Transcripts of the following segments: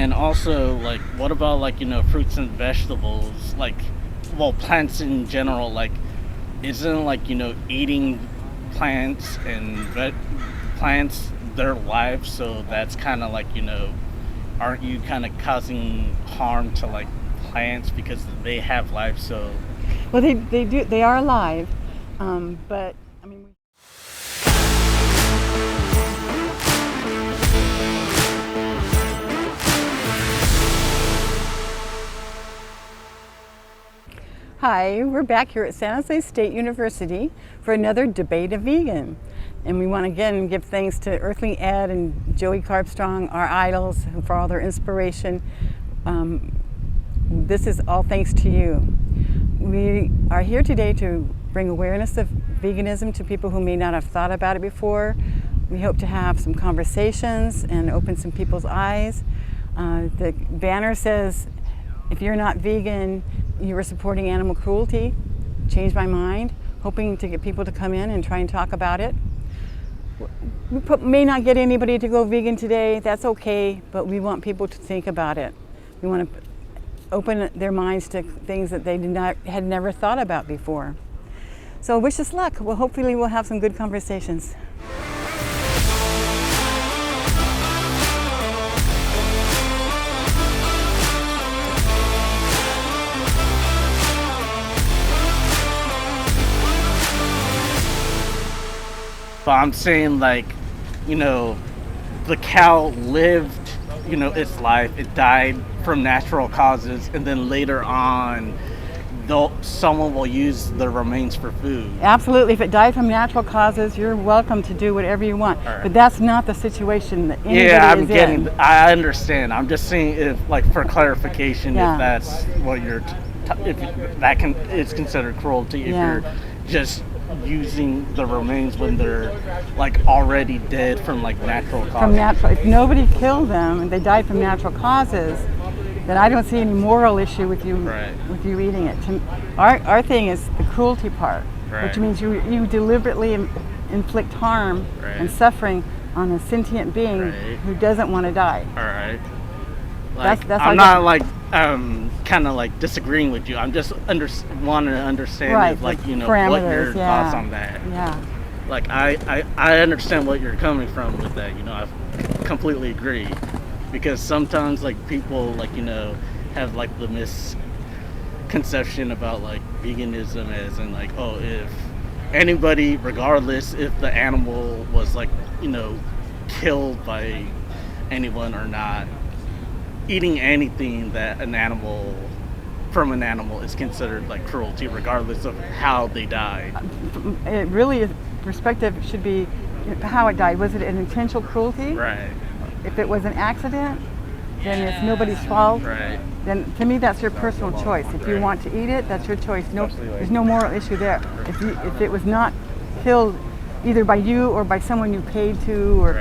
And also, like, what about, like, fruits and vegetables? Like, well, plants in general, like, isn't, like, eating plants and plants their life, so that's kind of like, aren't you kind of causing harm to, like, plants because they have life, so... Well, they are alive, but I mean. Hi, we're back here at San Jose State University for another Debate a Vegan. And we want to again give thanks to Earthling Ed and Joey Carpstrong, our idols, for all their inspiration. This is all thanks to you. We are here today to bring awareness of veganism to people who may not have thought about it before. We hope to have some conversations and open some people's eyes. The banner says, if you're not vegan, you are supporting animal cruelty. Changed my mind, hoping to get people to come in and try and talk about it. We may not get anybody to go vegan today, that's okay, but we want people to think about it. We want to open their minds to things that they had never thought about before. So wish us luck. Well, hopefully we'll have some good conversations. But I'm saying, like, the cow lived, its life. It died from natural causes, and then later on, someone will use the remains for food. Absolutely. If it died from natural causes, you're welcome to do whatever you want. Right. But that's not the situation that anybody is in. I understand. I'm just saying, if, like, for clarification, if that's what it's considered cruelty. If you're just using the remains when they're, like, already dead from, like, natural causes. If nobody killed them and they died from natural causes, then I don't see any moral issue with you with you eating it. Our thing is the cruelty part, which means you deliberately inflict harm and suffering on a sentient being who doesn't want to die. All right. Like, I'm not like kind of like disagreeing with you. I'm just wanting to understand if, like, what your thoughts on that. Yeah. Like, I understand what you're coming from with that. I completely agree, because sometimes, like, people, like, have, like, the misconception about, like, veganism as in, like, oh, if anybody, regardless if the animal was, like, killed by anyone or not, eating anything that from an animal is considered, like, cruelty, regardless of how they died. It really, perspective should be how it died. Was it an intentional cruelty? Right. If it was an accident, then it's nobody's fault. Right. Then to me, that's your personal choice. If you want to eat it, that's your choice. No, there's no moral issue there. If it was not killed either by you or by someone you paid to, or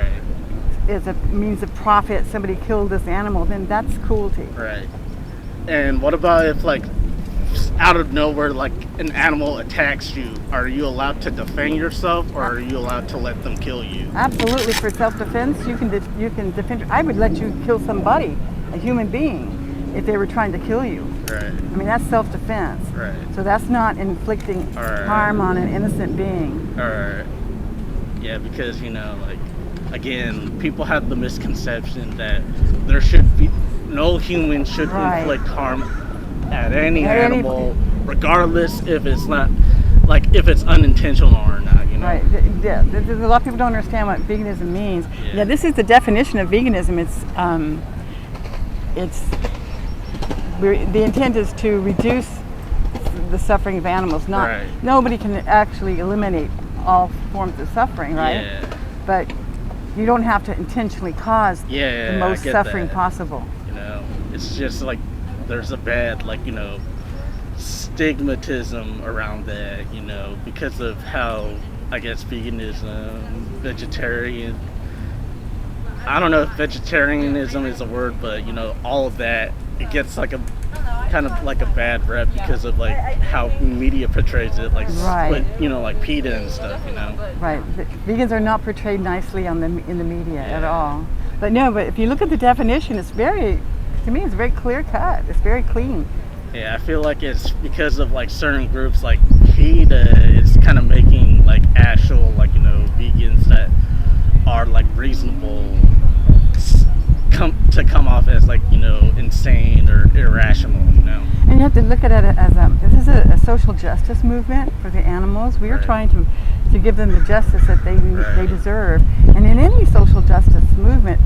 as a means of profit, somebody killed this animal, then that's cruelty. Right. And what about if, like, out of nowhere, like, an animal attacks you? Are you allowed to defend yourself, or are you allowed to let them kill you? Absolutely. For self-defense, you can defend. I would let you kill somebody, a human being, if they were trying to kill you. Right. I mean, that's self-defense. Right. So that's not inflicting harm on an innocent being. All right. Yeah, because, like, again, people have the misconception that there should be no human should inflict harm at any animal, regardless if it's not, like, if it's unintentional or not. Right. Yeah. There's a lot of people don't understand what veganism means. Yeah. This is the definition of veganism. The intent is to reduce the suffering of animals. Nobody can actually eliminate all forms of suffering, right? Yeah. But you don't have to intentionally cause the most suffering possible. It's just like there's a bad, like, stigmatism around that, because of how, I guess, veganism, vegetarian, I don't know if vegetarianism is a word, but, all of that, it gets like a kind of like a bad rep because of, like, how media portrays it, like, like PETA and stuff, Right. Vegans are not portrayed nicely in the media at all. But no, but if you look at the definition, it's very, to me, it's very clear cut. It's very clean. Yeah, I feel like it's because of like certain groups like PETA is kind of making like actual like, you know, vegans that are like reasonable come off as like, you know, insane or irrational, you know. And you have to look at it as this is a social justice movement for the animals. We are Right. trying to give them the justice that they Right. deserve. And in any social justice movement,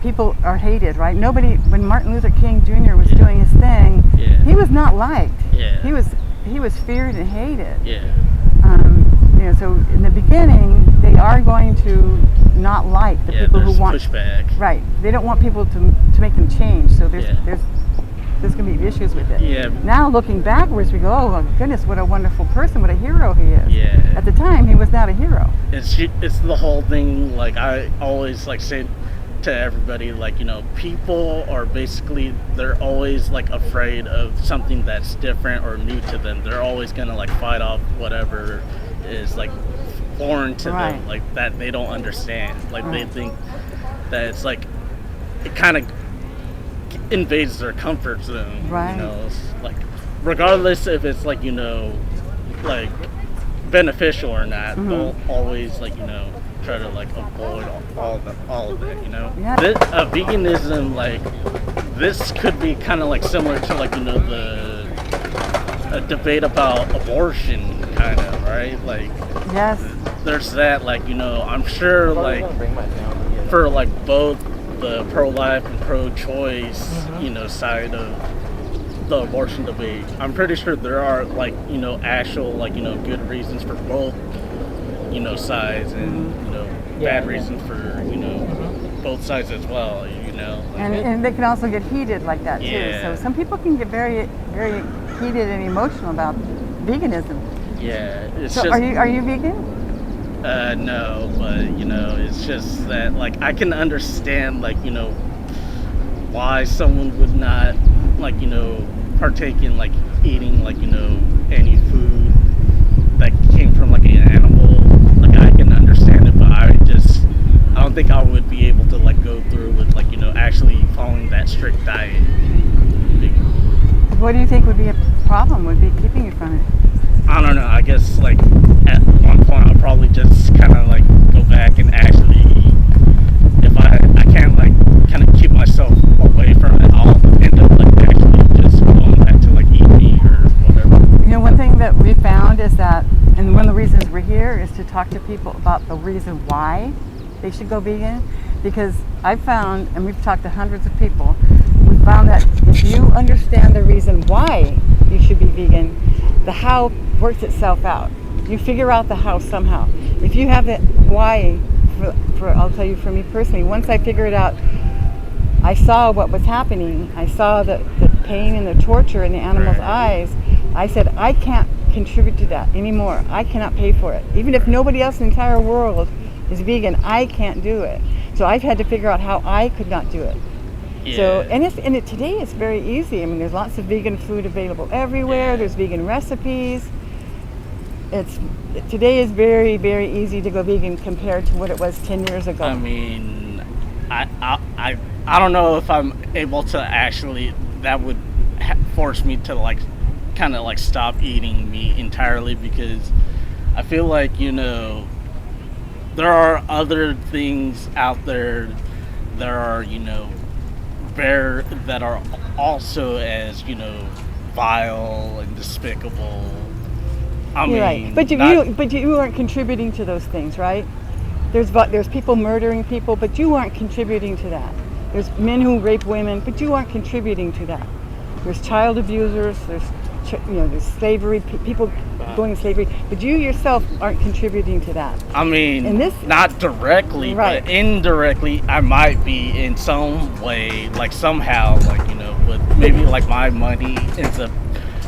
people are hated, right? Nobody, when Martin Luther King Jr. was doing his thing, Yeah. he was not liked. Yeah. He was feared and hated. Yeah. You know, so in the beginning, they are going to not like the Yeah, people there's who want pushback. Right. They don't want people to make them change. So there's Yeah. there's going to be issues with it. Yeah. Now looking backwards, we go, oh my goodness, what a wonderful person, what a hero he is. Yeah. At the time, he was not a hero. It's the whole thing. Like I always like say to everybody, like, you know, people are basically, they're always like afraid of something that's different or new to them. They're always gonna like fight off whatever is like foreign to Right. them, like that they don't understand. Like they Right. think that it's like it kind of invades their comfort zone. Right. You know, it's like regardless if it's like, you know, like beneficial or not, they'll always like, you know, try to like avoid all of that, you know. Yeah. Veganism, like this could be kind of like similar to like, you know, a debate about abortion, kind of, right? Like Yes. there's that, like, you know, I'm sure like for like both the pro-life and pro-choice, you know, side of the abortion debate, I'm pretty sure there are like, you know, actual like, you know, good reasons for both, you know, sides, and you know, bad reasons for, you know, both sides as well, you know. And they can also get heated like that too. Yeah. So some people can get very, very heated and emotional about veganism. Yeah, it's So just are you vegan? no, but you know, it's just that like I can understand like, you know, why someone would not like, you know, partake in like eating like, you know, any food that came from like an animal. Like I can understand it, but I don't think I would be able to like go through with like, you know, actually following that strict diet. What do you think would be a problem, would be keeping you from it? I don't know, I guess like at one point I'll probably just kind of like go back and actually, if I can't like kind of keep myself away from it, I'll end up like actually just going back to like eat meat or whatever. You know, one thing that we found is that, and one of the reasons we're here is to talk to people about the reason why they should go vegan. Because I've found, and we've talked to hundreds of people, we found that if you understand the reason why you should be vegan, the how works itself out. You figure out the how somehow. If you have the why, I'll tell you for me personally, once I figured it out, I saw what was happening. I saw the pain and the torture in the animal's eyes. I said, I can't contribute to that anymore. I cannot pay for it. Even if nobody else in the entire world is vegan, I can't do it. So I've had to figure out how I could not do it. Yeah. So, today it's very easy. I mean, there's lots of vegan food available everywhere. Yeah. There's vegan recipes. Today is very, very easy to go vegan compared to what it was 10 years ago. I mean, I don't know if I'm able to actually, that would force me to like kind of like stop eating meat entirely, because I feel like, you know, there are other things out there that are, you know, that are also as, you know, vile and despicable. I mean, right. But you aren't contributing to those things, right? There's people murdering people, but you aren't contributing to that. There's men who rape women, but you aren't contributing to that. There's child abusers. There's slavery, people going to slavery, but you yourself aren't contributing to that. I mean, not directly, right, but indirectly, I might be in some way, like somehow, like, you know, with maybe like my money ends up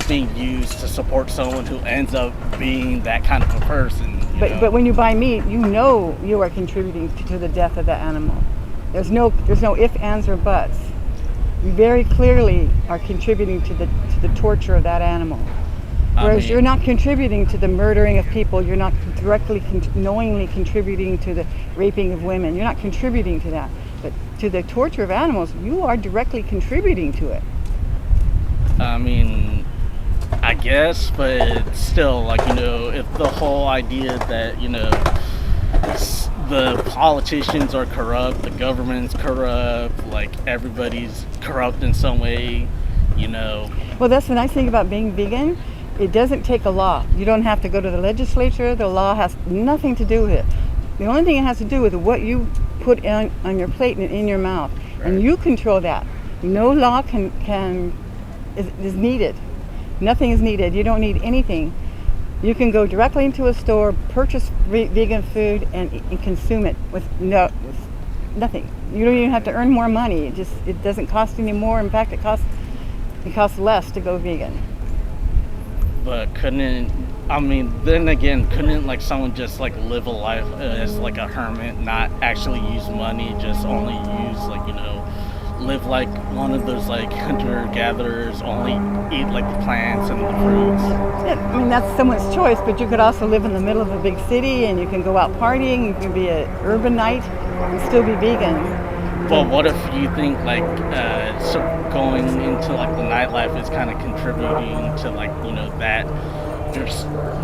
being used to support someone who ends up being that kind of a person. But when you buy meat, you know you are contributing to the death of the animal. There's no ifs, ands, or buts. You very clearly are contributing to the torture of that animal. Whereas you're not contributing to the murdering of people, you're not directly, knowingly contributing to the raping of women. You're not contributing to that. to the torture of animals, you are directly contributing to it. I mean, I guess, but still, like, if the whole idea that, the politicians are corrupt, the government's corrupt, like everybody's corrupt in some way, Well, that's the nice thing about being vegan. It doesn't take a law. You don't have to go to the legislature. The law has nothing to do with it. The only thing it has to do with what you put on your plate and in your mouth. Right. And you control that. No law is needed. Nothing is needed. You don't need anything. You can go directly into a store, purchase vegan food, and consume it with nothing. You don't even have to earn more money. It doesn't cost any more. In fact, it costs less to go vegan. But couldn't like someone just like live a life as like a hermit, not actually use money, just only use like, live like one of those like hunter-gatherers, only eat like the plants and the fruits? Yeah, that's someone's choice, but you could also live in the middle of a big city and you can go out partying, you can be an urbanite and still be vegan. Well, what if you think like so going into like the nightlife is kind of contributing to like, that you're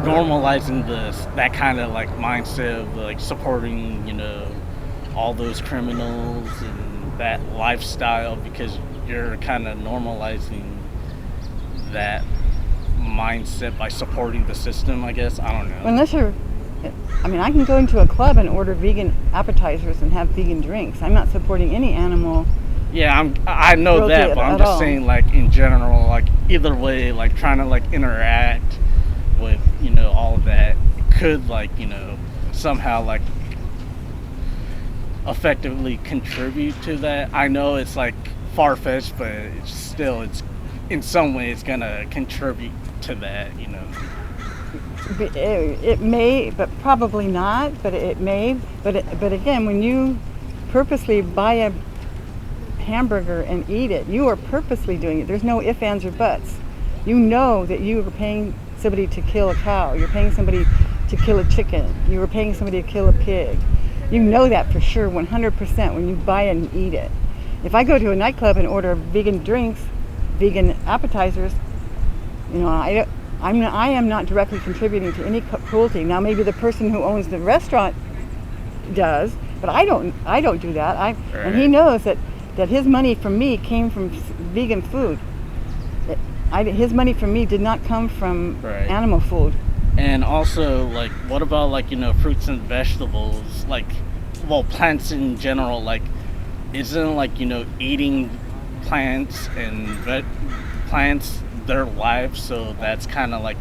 normalizing that kind of like mindset of like supporting, all those criminals and that lifestyle because you're kind of normalizing that mindset by supporting the system, I guess. I don't know. Unless I can go into a club and order vegan appetizers and have vegan drinks. I'm not supporting any animal. Yeah, I know that, but I'm just saying, like, in general, like, either way, like, trying to, like, interact with, all of that could, like, somehow, like, effectively contribute to that. I know it's, like, far-fetched, but it's still, in some way, it's gonna contribute to that, It may, but probably not, but it may. But again, when you purposely buy a hamburger and eat it, you are purposely doing it. There's no ifs, ands, or buts. You know that you are paying somebody to kill a cow. You're paying somebody to kill a chicken. You are paying somebody to kill a pig. You know that for sure, 100%, when you buy it and eat it. If I go to a nightclub and order vegan drinks, vegan appetizers, I am not directly contributing to any cruelty. Now, maybe the person who owns the restaurant does, but I don't do that. Right. And he knows that his money from me came from vegan food. His money from me did not come from animal food. And also, like, what about, like, fruits and vegetables? Like, well, plants in general, like, isn't, like, eating plants and plants their lives, so that's kind of like,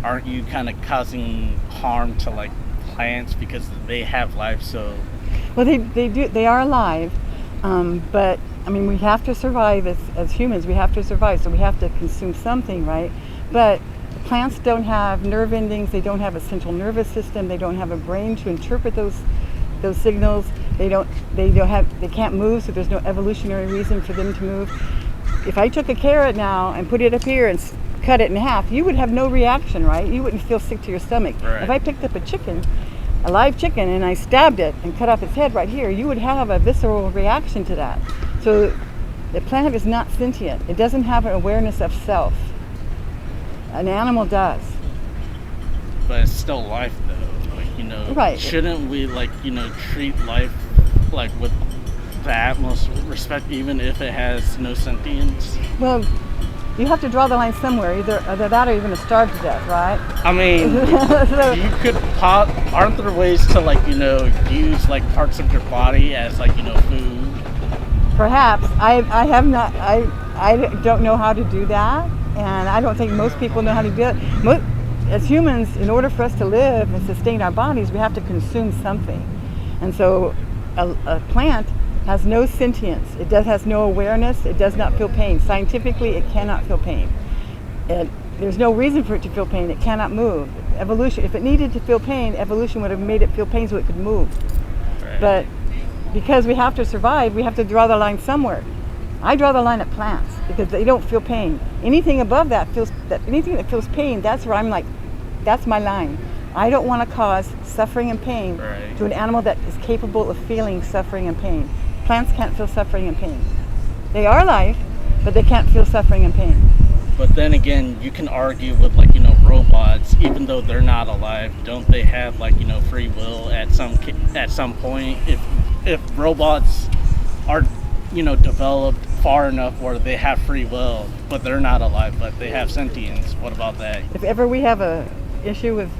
aren't you kind of causing harm to, like, plants because they have life? So well, they are alive, but we have to survive as humans. We have to survive, so we have to consume something, right? But plants don't have nerve endings. They don't have a central nervous system. They don't have a brain to interpret those signals. They can't move, so there's no evolutionary reason for them to move. If I took a carrot now and put it up here and cut it in half, you would have no reaction, right? You wouldn't feel sick to your stomach. Right. If I picked up a live chicken, and I stabbed it and cut off its head right here, you would have a visceral reaction to that. So the plant is not sentient. It doesn't have an awareness of self. An animal does. But it's still life, though. Like, right. Shouldn't we, like, treat life, like, with the utmost respect, even if it has no sentience? Well, you have to draw the line somewhere. Either that or you're going to starve to death, right? So, you could aren't there ways to, like, use, like, parts of your body as, like, food? Perhaps. I have not. I don't know how to do that, and I don't think most people know how to do it. As humans, in order for us to live and sustain our bodies, we have to consume something. And so a plant has no sentience. It has no awareness. It does not feel pain. Scientifically, it cannot feel pain. There's no reason for it to feel pain. It cannot move. Evolution, if it needed to feel pain, evolution would have made it feel pain so it could move. Right. But because we have to survive, we have to draw the line somewhere. I draw the line at plants because they don't feel pain. Anything above that anything that feels pain, that's where I'm like, that's my line. I don't want to cause suffering and pain to an animal that is capable of feeling suffering and pain. Plants can't feel suffering and pain. They are life, but they can't feel suffering and pain. But then again, you can argue with robots, even though they're not alive, don't they have free will at some point? If robots are developed far enough where they have free will, but they're not alive, but they have sentience, what about that? If ever we have a issue with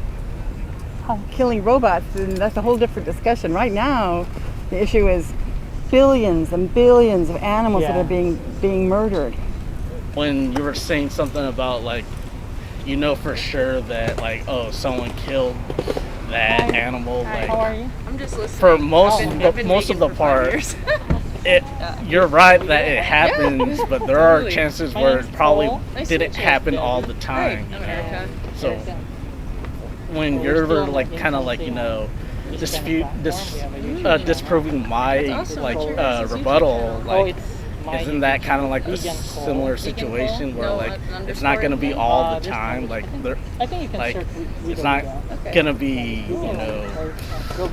killing robots, then that's a whole different discussion. Right now, the issue is billions and billions of animals that are being murdered. When you were saying something about for sure that someone killed that animal, how are you? I'm just listening. For most of the part, you're right that it happens, but there are chances where it probably didn't happen all the time. So when you're disproving my rebuttal, isn't that kind of like a similar situation where it's not going to be all the time, it's not going to be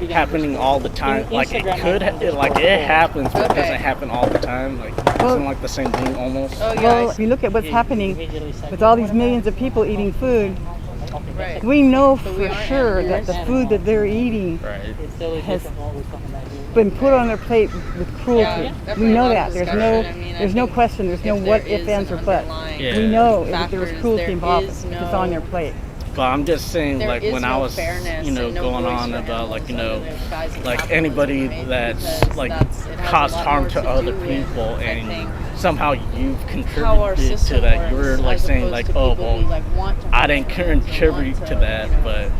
happening all the time, it happens, but it doesn't happen all the time, isn't the same thing almost? Well, if you look at what's happening with all these millions of people eating food, we know for sure that the food that they're eating has been put on their plate with cruelty. We know that. There's no question. There's no what, if, ands, or but. We know if there was cruelty involved, it's on their plate. But I'm just saying, when I was, going on about, anybody that's, caused harm to other people, and somehow you've contributed to that. You were, saying, oh, well, I didn't contribute to that, but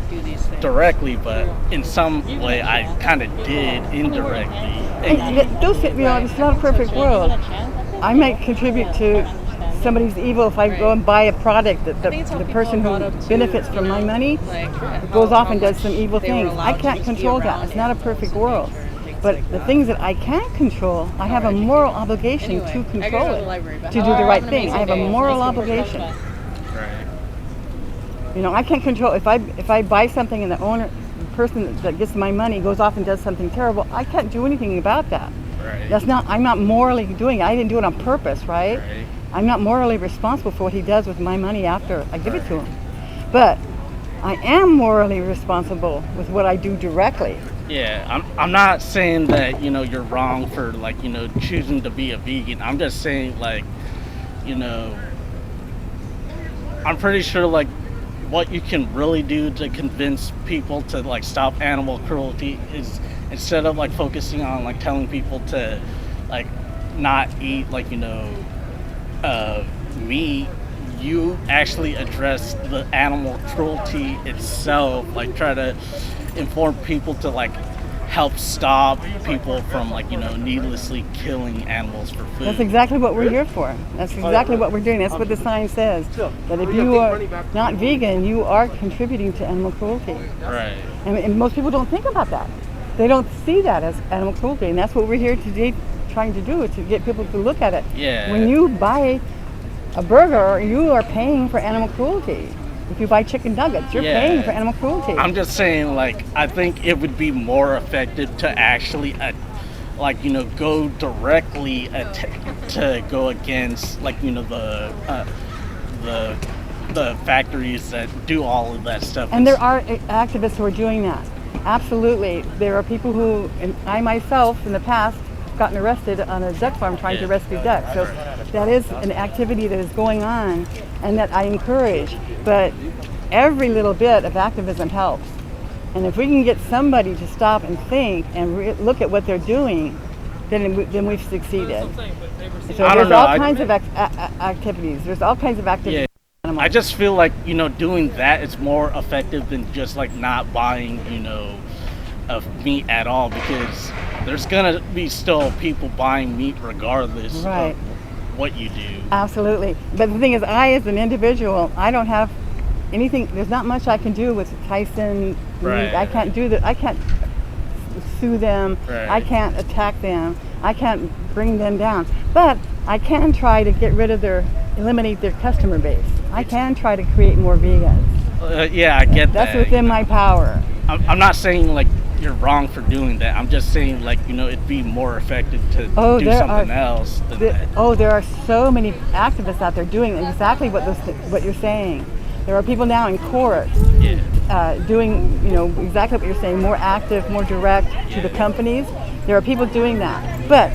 directly, but in some way I kind of did indirectly. And it's not a perfect world. I might contribute to somebody's evil if I go and buy a product that the person who benefits from my money goes off and does some evil things. I can't control that. It's not a perfect world. But the things that I can control, I have a moral obligation to control it, to do the right thing. I have a moral obligation. Right. I can't control if I buy something and the person that gets my money goes off and does something terrible. I can't do anything about that. Right. I'm not morally doing it. I didn't do it on purpose, right? I'm not morally responsible for what he does with my money after I give it to him. But I am morally responsible with what I do directly. Yeah, I'm not saying that, you're wrong for, choosing to be a vegan. I'm just saying, I'm pretty sure, what you can really do to convince people to, stop animal cruelty is, instead of, focusing on, telling people to, not eat, meat, you actually address the animal cruelty itself, try to inform people to help stop people from needlessly killing animals for food. That's exactly what we're here for. That's exactly what we're doing. That's what the sign says. That if you are not vegan, you are contributing to animal cruelty. Right. And most people don't think about that. They don't see that as animal cruelty, and that's what we're here today trying to do, is to get people to look at it. Yeah. When you buy a burger, you are paying for animal cruelty. If you buy chicken nuggets, you're paying for animal cruelty. I'm just saying, I think it would be more effective to actually, go directly to go against, the factories that do all of that stuff. And there are activists who are doing that. Absolutely. There are people who, and I myself in the past, gotten arrested on a duck farm trying to rescue ducks. So that is an activity that is going on and that I encourage. But every little bit of activism helps. And if we can get somebody to stop and think and look at what they're doing, then we've succeeded. So there's all kinds of activities. There's all kinds of activities. Yeah. I just feel like, doing that is more effective than just not buying, of meat at all, because there's gonna be still people buying meat regardless of what you do. Absolutely. But the thing is, I as an individual, I don't have anything, there's not much I can do with Tyson meat. I can't do that. I can't sue them. I can't attack them. I can't bring them down. But I can try to eliminate their customer base. I can try to create more vegans. Yeah, I get that. That's within my power. I'm not saying you're wrong for doing that. I'm just saying, like, you know, it'd be more effective to do something else than that. There are so many activists out there doing exactly what you're saying. There are people now in court doing, you know, exactly what you're saying, more active, more direct to the companies. There are people doing that. But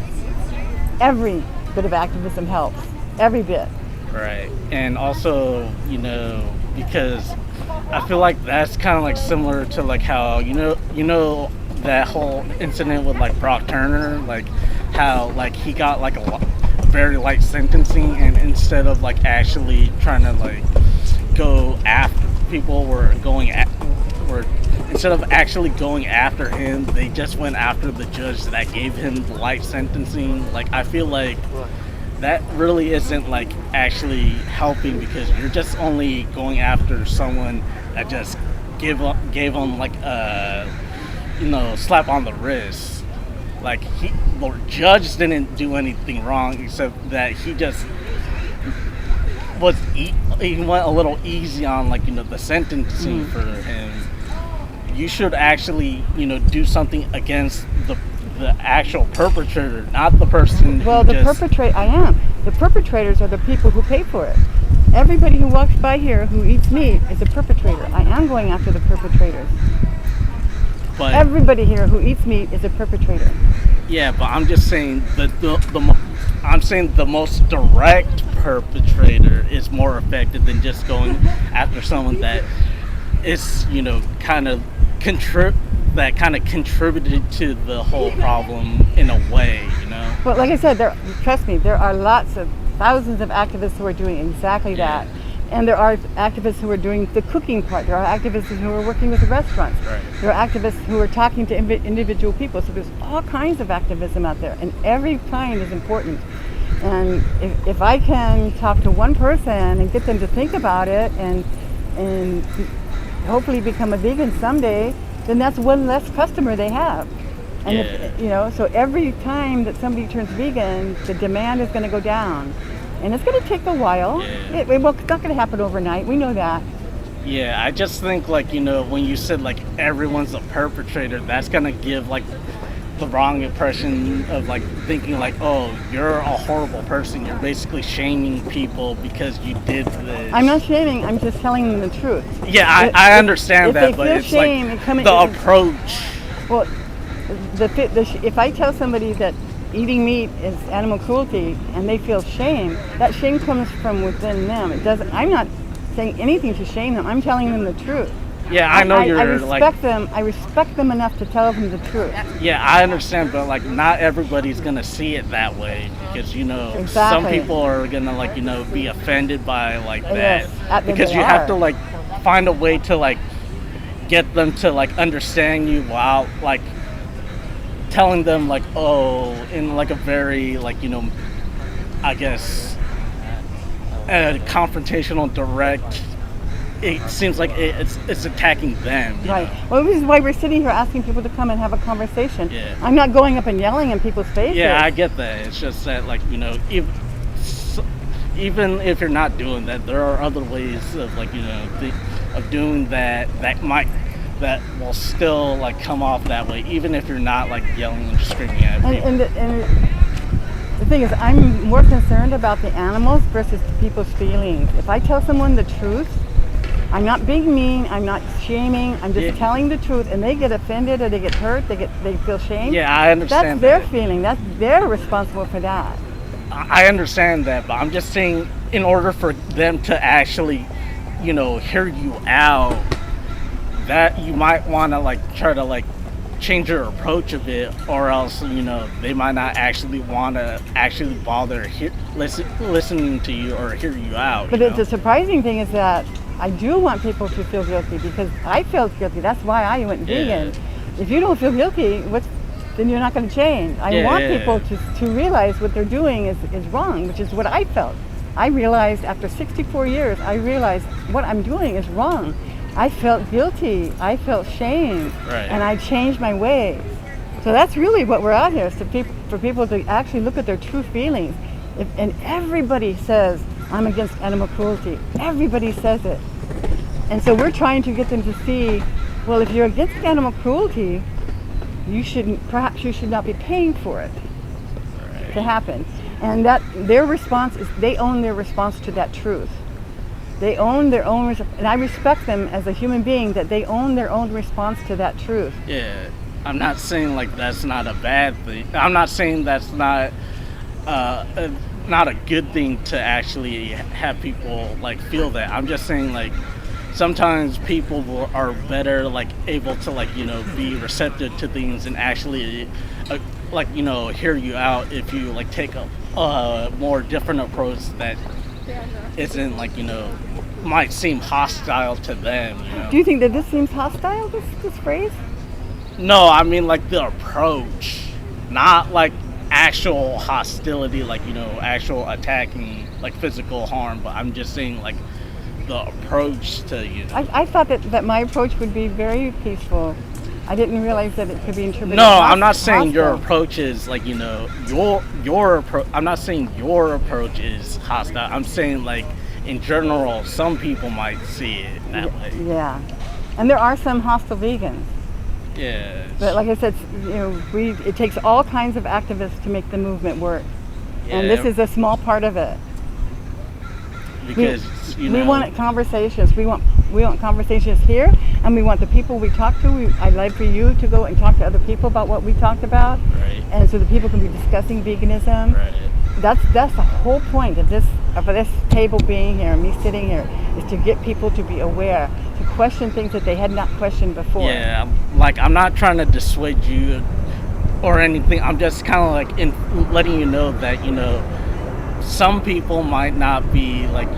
every bit of activism helps. Every bit. Right. And also, you know, because I feel like that's kind of like similar to like how, you know that whole incident with like Brock Turner, like how like he got like a very light sentencing, and instead of like actually trying to like go after people, instead of actually going after him, they just went after the judge that gave him the light sentencing. Like, I feel like that really isn't like actually helping, because you're just only going after someone that just gave him like a, you know, slap on the wrist. Like, the judge didn't do anything wrong, except that he just he went a little easy on, like, you know, the sentencing for him. You should actually, you know, do something against the actual perpetrator, not the person. Well, the perpetrators are the people who pay for it. Everybody who walks by here who eats meat is a perpetrator. I am going after the perpetrators. But everybody here who eats meat is a perpetrator. Yeah, but I'm just saying that I'm saying the most direct perpetrator is more effective than just going after someone that is, you know, kind of contributed to the whole problem in a way, you know. Well, like I said, trust me, there are thousands of activists who are doing exactly that. And there are activists who are doing the cooking part. There are activists who are working with the restaurants. Right. There are activists who are talking to individual people. So there's all kinds of activism out there, and every kind is important. And if I can talk to one person and get them to think about it and hopefully become a vegan someday, then that's one less customer they have. And if, you know, so every time that somebody turns vegan, the demand is going to go down. And it's going to take a while. It's not going to happen overnight. We know that. Yeah, I just think, like, you know, when you said, like, everyone's a perpetrator, that's going to give, like, the wrong impression of, like, thinking, like, oh, you're a horrible person. You're basically shaming people because you did this. I'm not shaming. I'm just telling them the truth. Yeah, I understand that, but it's shame, like the approach. Well, if I tell somebody that eating meat is animal cruelty and they feel shame, that shame comes from within them. It doesn't. I'm not saying anything to shame them. I'm telling them the truth. Yeah, I know I respect them enough to tell them the truth. Yeah, I understand, but like not everybody's gonna see it that way, because, you know, some people are gonna, like, you know, be offended by like that, because you have to like find a way to like get them to like understand you while like telling them, like, oh, in like a very, like, you know, I guess confrontational, direct. It seems like it's attacking them. Right. Know? Well, this is why we're sitting here asking people to come and have a conversation. Yeah. I'm not going up and yelling in people's faces. Yeah, I get that. It's just that, like, you know, even if you're not doing that, there are other ways of, like, you know, of doing that that will still like come off that way, even if you're not like yelling and screaming at people. And the thing is, I'm more concerned about the animals versus the people's feelings. If I tell someone the truth, I'm not being mean, I'm not shaming, I'm just telling the truth, and they get offended or they get hurt, they feel shame. Yeah, I understand. That's their feeling. They're responsible for that. I understand that, but I'm just saying, in order for them to actually, you know, hear you out, that you might want to like try to like change your approach a bit, or else, you know, they might not actually want to actually bother listening to you or hear you out. But the surprising thing is that I do want people to feel guilty, because I felt guilty. That's why I went vegan. If you don't feel guilty, then you're not going to change. I want people to realize what they're doing is wrong, which is what I felt. I realized after 64 years, I realized what I'm doing is wrong. I felt guilty, I felt shame, and I changed my ways. So that's really what we're out here, is for people to actually look at their true feelings. And everybody says, I'm against animal cruelty. Everybody says it. And so we're trying to get them to see, well, if you're against animal cruelty, perhaps you should not be paying for it Right. to happen. And that their response is they own their response to that truth. They own their own, and I respect them as a human being that they own their own response to that truth. Yeah, I'm not saying like that's not a bad thing. I'm not saying that's not a good thing to actually have people like feel that. I'm just saying like sometimes people are better like able to like be receptive to things and actually like hear you out if you like take a more different approach that isn't like might seem hostile to them. Do you think that this seems hostile, this phrase? No, I mean like the approach, not like actual hostility, like actual attacking, like physical harm. But I'm just saying like the approach to I thought that my approach would be very peaceful. I didn't realize that it could be interpreted. No, I'm not saying hostile. your approach is like your approach. I'm not saying your approach is hostile. I'm saying like in general, some people might see it that way. Yeah, and there are some hostile vegans. Yeah. But like I said, it takes all kinds of activists to make the movement work, and this is a small part of it. Because we want conversations. We want conversations here, and we want the people we talk to. I'd like for you to go and talk to other people about what we talked about, right. And so the people can be discussing veganism. Right. That's the whole point of this table being here, and me sitting here, is to get people to be aware, to question things that they had not questioned before. Yeah, like I'm not trying to dissuade you or anything. I'm just kind of like letting you know that some people might not be like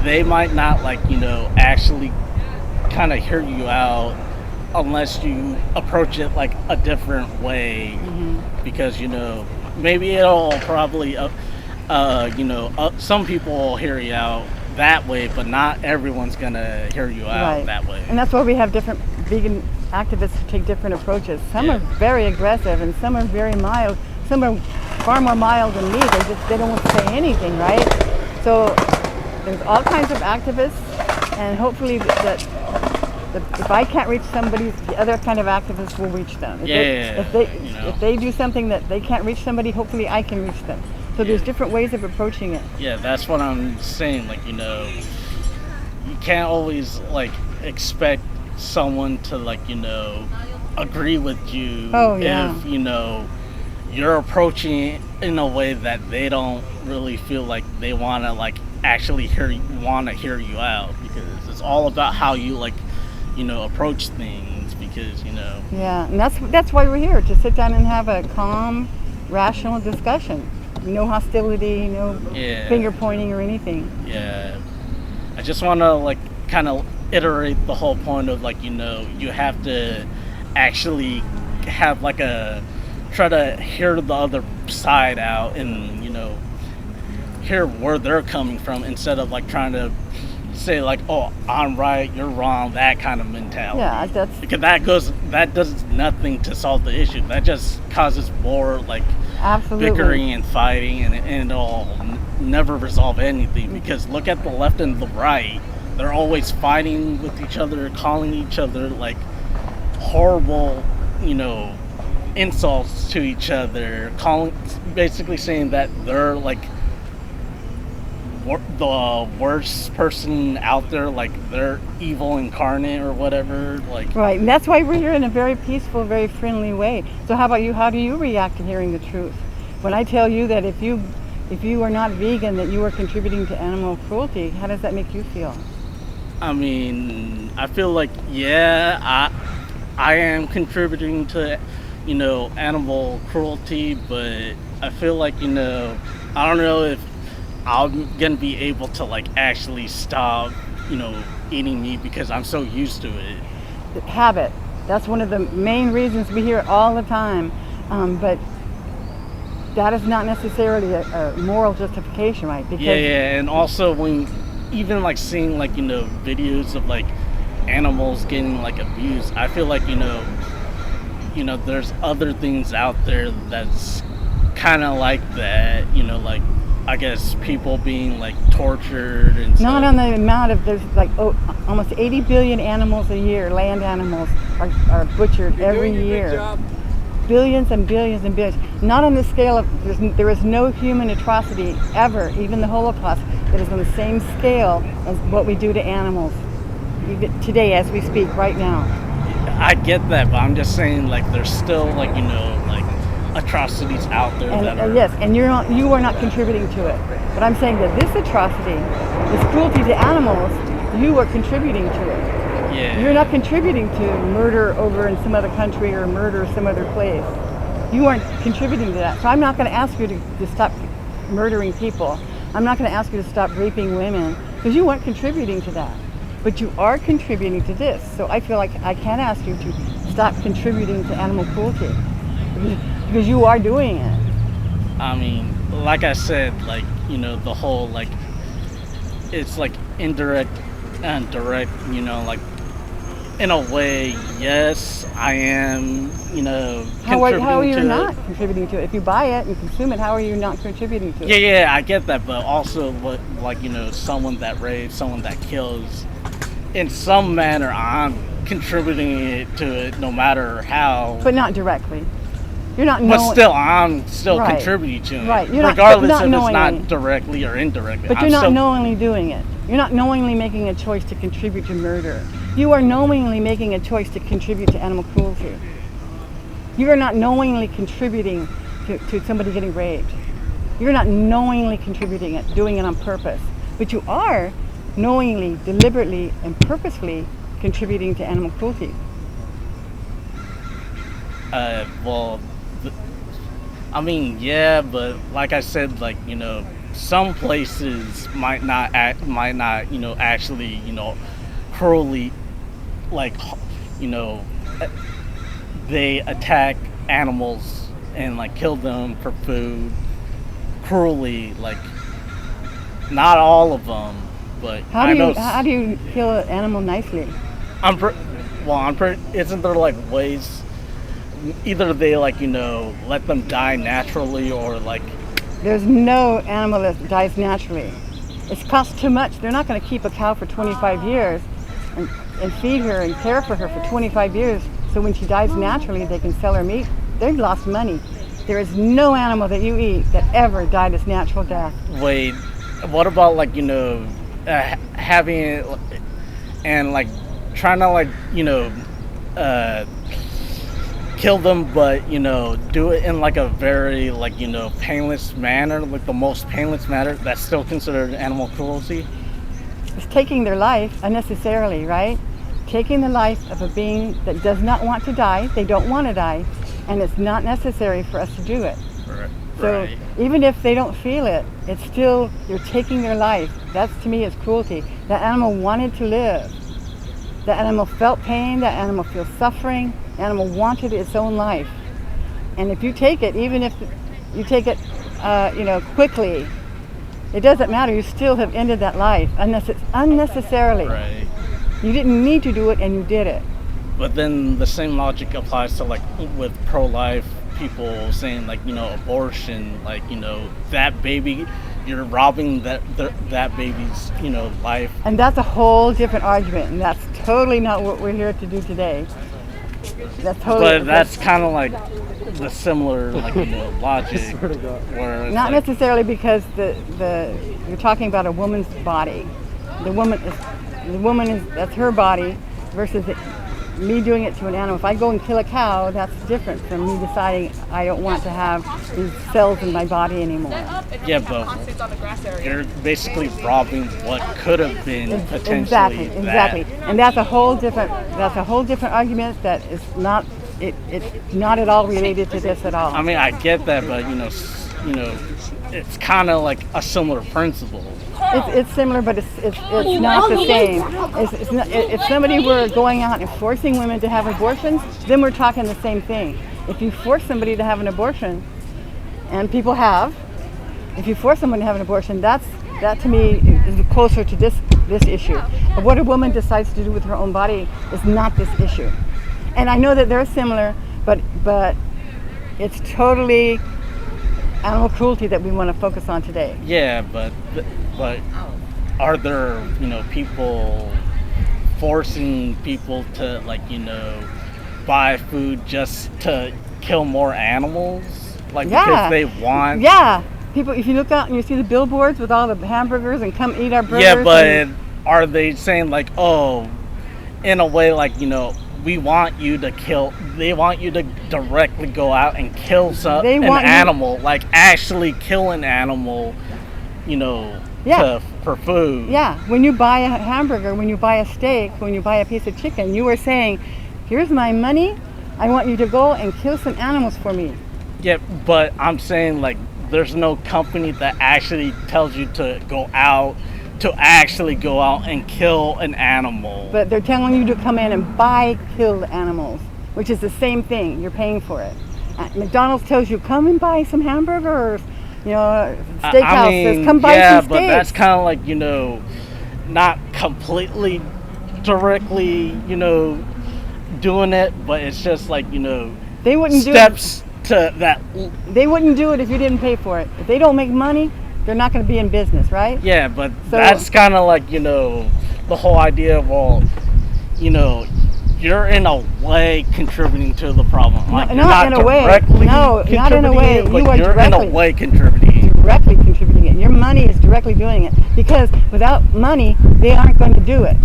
they might not like actually kind of hear you out unless you approach it like a different way. Mm-hmm. Because maybe it'll probably some people will hear you out that way, but not everyone's gonna hear you out that way. And that's why we have different vegan activists who take different approaches. Some are very aggressive and some are very mild. Some are far more mild than me. They don't want to say anything, right? So there's all kinds of activists, and hopefully that if I can't reach somebody, the other kind of activists will reach them. If they do something that they can't reach somebody, hopefully I can reach them. So there's different ways of approaching it. Yeah, that's what I'm saying. Like you can't always like expect someone to like agree with you if you're approaching it in a way that they don't really feel like they want to like actually hear you out, because it's all about how you like approach things, because yeah, and that's why we're here, to sit down and have a calm, rational discussion. No hostility, no finger pointing or anything. Yeah, I just want to like kind of iterate the whole point of like you have to actually have like try to hear the other side out and hear where they're coming from, instead of like trying to say like, oh, I'm right, you're wrong, that kind of mentality. Yeah, because that does nothing to solve the issue. That just causes more like bickering and fighting, and it'll never resolve anything. Because look at the left and the right, they're always fighting with each other, calling each other like horrible insults to each other, basically saying that they're like the worst person out there, like they're evil incarnate or whatever. Like right, and that's why we're here in a very peaceful, very friendly way. So how about you? How do you react to hearing the truth when I tell you that if you are not vegan, that you are contributing to animal cruelty? How does that make you feel? I mean, I feel like I am contributing to animal cruelty, but I feel like I don't know if I'm gonna be able to like actually stop eating meat, because I'm so used to it. The habit, that's one of the main reasons we hear it all the time, but that is not necessarily a moral justification, right? Because and also when even like seeing like videos of like animals getting like abused, I feel like there's other things out there that's kind of like that. Like I guess people being like tortured and stuff. Not on the amount of, there's like almost 80 billion animals a year, land animals are butchered every year. Billions and billions and billions. Not on the scale of, there is no human atrocity ever, even the Holocaust, that is on the same scale as what we do to animals today as we speak, right now. I get that, but I'm just saying, like, there's still, like, you know, like, atrocities out there that are... Yes, and you are not contributing to it. But I'm saying that this atrocity, this cruelty to animals, you are contributing to it. Yeah. You're not contributing to murder over in some other country or murder some other place. You aren't contributing to that. So I'm not going to ask you to stop murdering people. I'm not going to ask you to stop raping women, because you weren't contributing to that. But you are contributing to this. So I feel like I can't ask you to stop contributing to animal cruelty, because you are doing it. I mean, like I said, like, you know, the whole, like, it's like indirect and direct, you know, like, in a way, yes, I am, you know, contributing how are you to not it. contributing to it? If you buy it and consume it, how are you not contributing to it? Yeah, I get that, but also, what, like, you know, someone that rapes, someone that kills, in some manner, I'm contributing to it, no matter how. But not directly. You're not. But still, I'm still right. contributing to it, right. regardless not if knowingly. it's not directly or indirectly. But you're not knowingly doing it. You're not knowingly making a choice to contribute to murder. You are knowingly making a choice to contribute to animal cruelty. You are not knowingly contributing to somebody getting raped. You're not knowingly contributing it, doing it on purpose. But you are knowingly, deliberately, and purposefully contributing to animal cruelty. Well, I mean, yeah, but like I said, like, you know, some places might not, you know, actually, you know, cruelly, like, you know, they attack animals and, like, kill them for food cruelly. Like, not all of them, but how do you kill an animal nicely? Isn't there, like, ways? Either they, like, you know, let them die naturally, or, like... There's no animal that dies naturally. It costs too much. They're not going to keep a cow for 25 years and feed her and care for her for 25 years, so when she dies naturally, they can sell her meat. They've lost money. There is no animal that you eat that ever died its natural death. Wait, what about, like, you know, having it and, like, trying to, like, you know, kill them, but, you know, do it in, like, a very, like, you know, painless manner, like the most painless manner, that's still considered animal cruelty? It's taking their life unnecessarily, right? Taking the life of a being that does not want to die. They don't want to die, and it's not necessary for us to do it. Right. So even if they don't feel it, it's still, you're taking their life. That's, to me, is cruelty. That animal wanted to live. That animal felt pain. That animal feels suffering. The animal wanted its own life. And if you take it, even if you take it, you know, quickly, it doesn't matter. You still have ended that life unnecessarily. Right. You didn't need to do it, and you did it. But then the same logic applies to, like, with pro-life people saying, like, you know, abortion, like, you know, that baby, you're robbing that baby's, you know, life. And that's a whole different argument, and that's totally not what we're here to do today. But that's kind of like the similar, like, you know, logic. Where it's not like, necessarily, because you're talking about a woman's body. The woman is that's her body versus me doing it to an animal. If I go and kill a cow, that's different from me deciding I don't want to have these cells in my body anymore. Yeah, but you're basically robbing what could have been potentially exactly. And that's a whole different argument that is not it's not at all related to this at all. I mean, I get that, but you know, it's kind of like a similar principle. It's similar, but it's not the same. If somebody were going out and forcing women to have abortions, then we're talking the same thing. If you force somebody to have an abortion, and people have, if you force someone to have an abortion, that to me is closer to this issue. But what a woman decides to do with her own body is not this issue. And I know that they're similar, but it's totally animal cruelty that we want to focus on today. Yeah, but are there, people forcing people to, buy food just to kill more animals? Because they want... Yeah. People, if you look out and you see the billboards with all the hamburgers and come eat our burgers. Yeah, but are they saying, in a way, we want you to kill... They want you to directly go out and kill an animal, actually kill an animal, for food. Yeah, when you buy a hamburger, when you buy a steak, when you buy a piece of chicken, you are saying, here's my money, I want you to go and kill some animals for me. Yeah, but I'm saying, there's no company that actually tells you to go out and kill an animal. But they're telling you to come in and buy killed animals, which is the same thing. You're paying for it. McDonald's tells you, come and buy some hamburgers. Steakhouse says, come buy some steaks. Yeah, but that's kind of not completely directly, doing it, but it's just they wouldn't steps do it. To that. They wouldn't do it if you didn't pay for it. If they don't make money, they're not going to be in business, right? Yeah, but that's kind of the whole idea of, you're in a way contributing to the problem. Not in a way. No, not in a way. You are you're in a way contributing. Directly contributing it. Your money is directly doing it. Because without money, they aren't going to do it.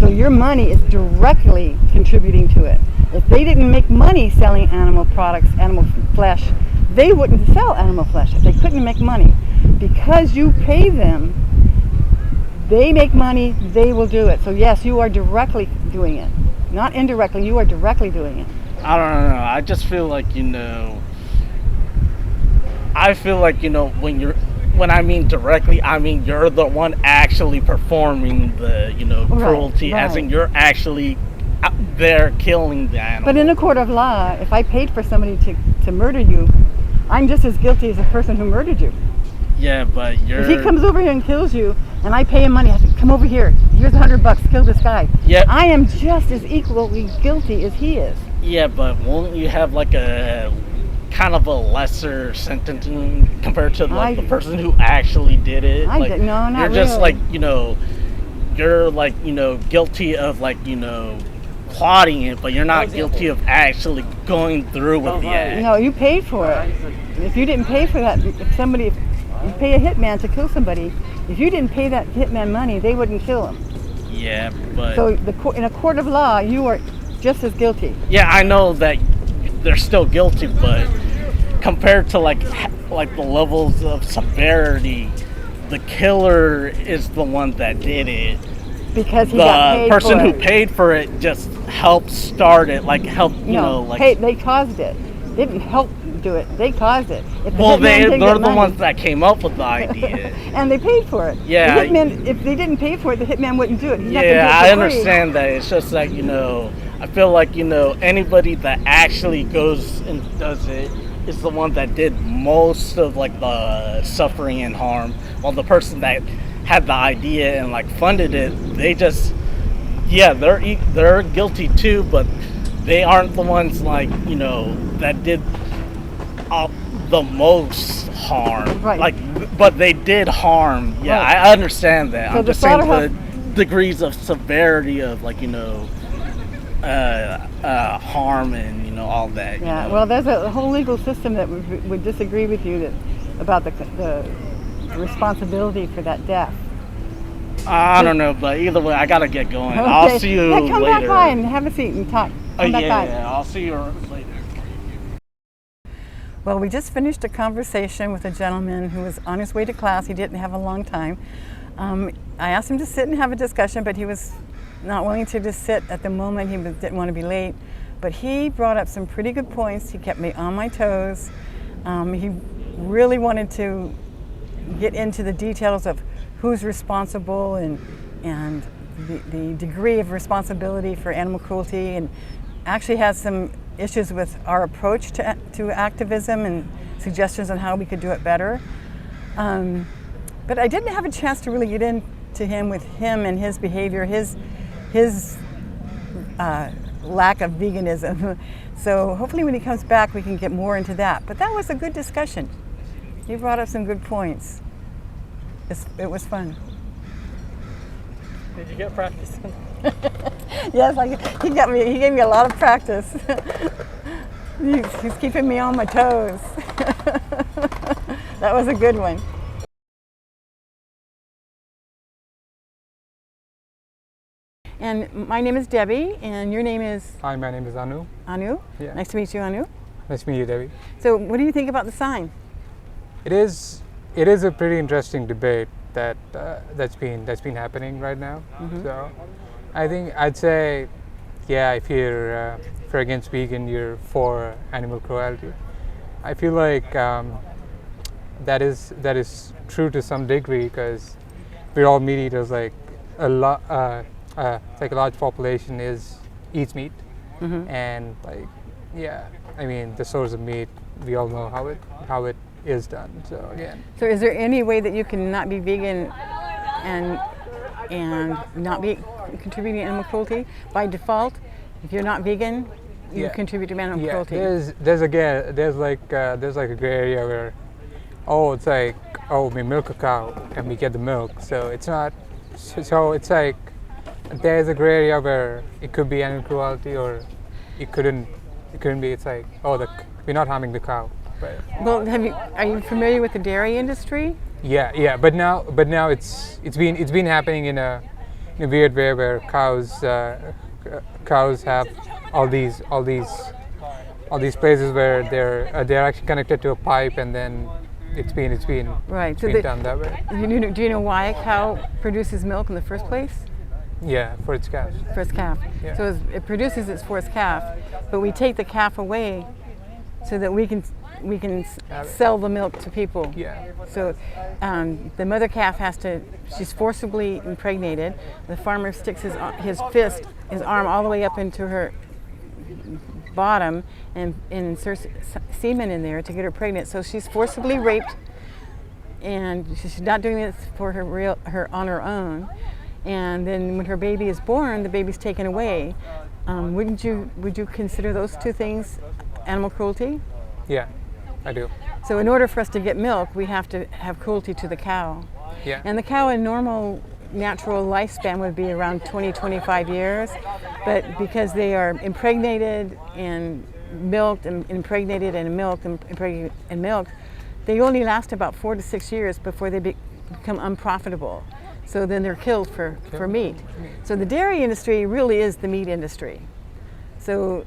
So your money is directly contributing to it. If they didn't make money selling animal products, animal flesh, they wouldn't sell animal flesh if they couldn't make money. Because you pay them, they make money, they will do it. So yes, you are directly doing it. Not indirectly, you are directly doing it. I don't know. I just feel when I mean directly, I mean you're the one actually performing the, cruelty, right. As in you're actually out there killing the animal. But in a court of law, if I paid for somebody to murder you, I'm just as guilty as the person who murdered you. Yeah, but if he comes over here and kills you, and I pay him money, I say, come over here, here's $100, kill this guy. Yeah. I am just as equally guilty as he is. Yeah, but won't you have a kind of a lesser sentencing compared to the person who actually did it? No, not you're just really. You're guilty of plotting it, but you're not guilty of actually going through with the act. No, you paid for it. If you didn't pay for that, if you pay a hitman to kill somebody, if you didn't pay that hitman money, they wouldn't kill him. Yeah, but so in a court of law, you are just as guilty. Yeah, I know that they're still guilty, but compared to the levels of severity, the killer is the one that did it. Because he got paid for it. The person who paid for it just helped start it, they caused it. They didn't help do it. They caused it. They're the ones that came up with the idea. And they paid for it. Yeah. The hitman, if they didn't pay for it, the hitman wouldn't do it. He's I understand that. It's just I feel like, anybody that actually goes and does it is the one that did most of the suffering and harm, while the person that had the idea and funded it, they just they're guilty too, but they aren't the ones that did the most harm. Right. But they did harm. Yeah, right. I understand that. So I'm just saying the degrees of severity of harm and all that. Yeah. Well, there's a whole legal system that would disagree with you about the responsibility for that death. I don't know, but either way, I gotta get going. Okay. I'll see you later. Come back by and have a seat and talk. Come back by. Yeah, I'll see you later. Well, we just finished a conversation with a gentleman who was on his way to class. He didn't have a long time. I asked him to sit and have a discussion, but he was not willing to just sit at the moment. He didn't want to be late. But he brought up some pretty good points. He kept me on my toes. He really wanted to get into the details of who's responsible and the degree of responsibility for animal cruelty, and actually had some issues with our approach to activism and suggestions on how we could do it better. But I didn't have a chance to really get into him and his behavior, his lack of veganism. So hopefully when he comes back we can get more into that. But that was a good discussion. You brought up some good points. It was fun. Did you get practice? Yes, he gave me a lot of practice. He's keeping me on my toes. That was a good one. And my name is Debbie, and your name is? Hi, my name is Anu. Anu? Yeah. Nice to meet you, Anu. Nice to meet you, Debbie. So what do you think about the sign? It is a pretty interesting debate that's been happening right now. Mm-hmm. So I'd say, yeah, if you're against vegan, you're for animal cruelty. I feel like that is true to some degree, because we're all meat eaters. Like a large population eats meat, Mm-hmm. and like, yeah, I mean, the source of meat, we all know how it is done. So again, So is there any way that you can not be vegan and not be contributing to animal cruelty by default? If you're not vegan, you Yeah. contribute to animal yeah, cruelty. there's like a gray area where, it's like, we milk a cow and we get the milk, so it's not. So it's like there's a gray area where it could be animal cruelty, or it couldn't be. It's like, we're not harming the cow. But Well, are you familiar with the dairy industry? yeah. But now it's been happening in a weird way where cows have all these places where they're actually connected to a pipe, and then it's been Right. done that way. Do you know why a cow produces milk in the first place? Yeah, for its calves. First calf. Yeah. So it produces its first calf, but we take the calf away so that we can sell the milk to people. Yeah. So the mother calf she's forcibly impregnated. The farmer sticks his arm all the way up into her bottom and inserts semen in there to get her pregnant. So she's forcibly raped, and she's not doing this for her on her own. And then when her baby is born, the baby's taken away. Would you consider those two things animal cruelty? Yeah, I do. So in order for us to get milk, we have to have cruelty to the cow. Yeah. And the cow in normal natural lifespan would be around 20-25 years, but because they are impregnated and milked and impregnated and milked and impregnated and milked, they only last about 4 to 6 years before they become unprofitable. So then they're killed for meat. So the dairy industry really is the meat industry. So